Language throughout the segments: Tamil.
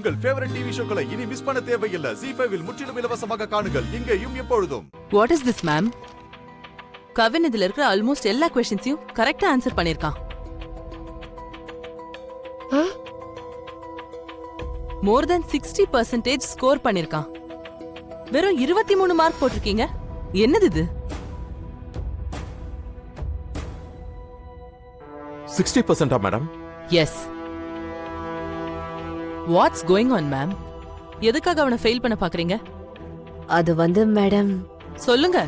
உங்கள் ஃபேவரட் டிவி ஷோக்களை இனி மிஸ் பண்ண தேவையில்லை. ZEE5 இல் முற்றிலும் இலவசமாக காணுங்கள். இங்கேயும் எப்பொழுதும். What is this ma'am? Kavin இதுல இருக்கிற ஆல்மோஸ்ட் எல்லா क्वेश्चंसையும் கரெக்ட்டா ஆன்சர் பண்ணிருக்கான். மோர் தென் 60% ஸ்கோர் பண்ணிருக்கான். வெறும் 23 மார்க் போட்டிருக்கீங்க. என்னது இது? 60%ஆ madam? Yes. What's going on ma'am? எதுக்காக அவனை ஃபெயில் பண்ண பாக்குறீங்க? அது வந்து மேடம், சொல்லுங்க.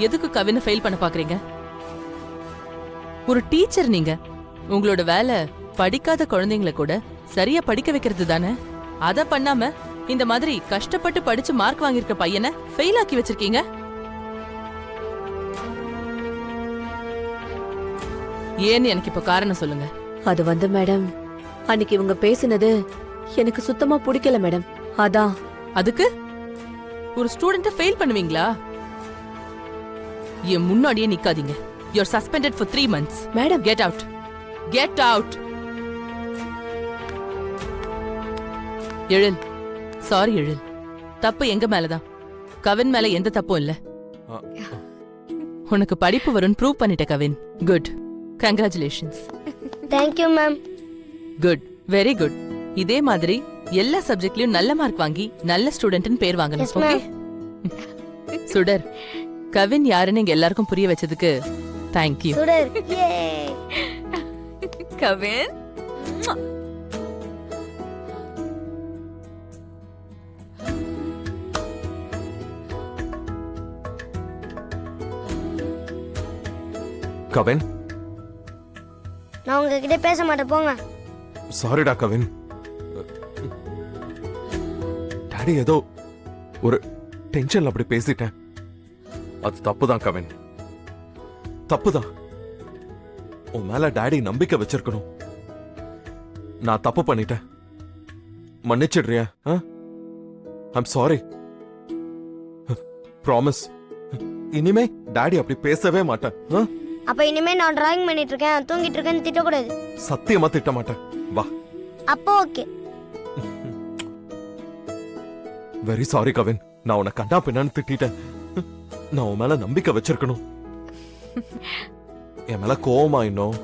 எதுக்கு கவினை ஃபெயில் பண்ண பாக்குறீங்க? ஒரு டீச்சர் நீங்க. உங்களோட வேலை படிக்காத குழந்தைங்களை கூட சரியா படிக்க வைக்கிறது தானே. அத பண்ணாம இந்த மாதிரி கஷ்டப்பட்டு படிச்சு மார்க் வாங்கியிருக்க பையனை ஃபெயில் ஆக்கி வச்சிருக்கீங்க. ஏன்னு எனக்கு இப்ப காரணம் சொல்லுங்க. அது வந்து மேடம், அன்னைக்கு இவங்க பேசினது எனக்கு சுத்தமா பிடிக்கல மேடம். அதான். அதுக்கு ஒரு ஸ்டூடெண்ட்ட ஃபெயில் பண்ணுவீங்களா? என் முன்னாடியே நிக்காதீங்க. You're suspended for 3 months. Madam, Get out. Get out. Ezhil, sorry Ezhil. தப்பு எங்க மேலதான். கவின் மேல எந்த தப்பும் இல்ல. உனக்கு படிப்பு வரும்னு ப்ரூவ் பண்ணிட்ட Kavin. Good. Congratulations. Thank you ma'am. Good, very good. இதே மாதிரி எல்லா சப்ஜெக்ட்லயும் நல்ல மார்க் வாங்கி நல்ல ஸ்டூடெண்ட்னு பேர் வாங்கணும். Yes, okay? ma'am. சுடர், கவின் யாருன்னு எங்க எல்லாருக்கும் புரிய வச்சதுக்கு தேங்க்யூ. சுடர். யே. கவின், கவின், நான் உங்ககிட்ட பேச மாட்டேன், போங்க. சாரிடா கவின். டாடி ஏதோ ஒரு டென்ஷன்ல அப்படி பேசிட்டேன். அது தப்புதான் கவின், தப்புதான். உன் மேல டாடி நம்பிக்கை வச்சிருக்கணும். நான் தப்பு பண்ணிட்டேன். மன்னிச்சிடுறியா? I'm sorry. ப்ராமிஸ், இனிமே டாடி அப்படி பேசவே மாட்டேன். அப்ப இனிமே நான் டிராயிங் பண்ணிட்டு இருக்கேன், தூங்கிட்டு இருக்கேன்னு திட்டக்கூடாது. சத்தியமா திட்ட மாட்டேன். வா. அப்போ ஓகே. Very sorry Kavin. நான் உன்னை கண்டா பின்னான்னு திட்டேன். நான் உன் மேல நம்பிக்கை வச்சிருக்கணும். என் மேல கோவமா இன்னும்.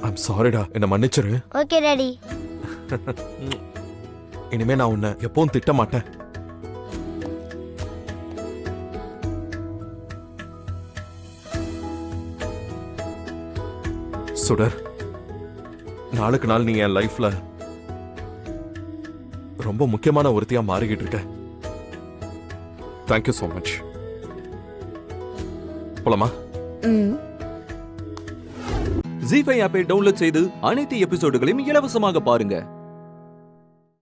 ஐம் சாரிடா, என்ன மன்னிச்சிரு. Okay daddy. இனிமே நான் உன்னை எப்பவும் திட்ட மாட்டேன். சுடர், நாளுக்கு நாள் நீ என் லைஃப்ல ரொம்ப முக்கியமான ஒருத்தியா மாறிக்கிட்டு இருக்க. Thank you so much. போலாமா? ZEE5 ஆப்பை டவுன்லோட் செய்து அனைத்து எபிசோடுகளையும் இலவசமாக பாருங்க.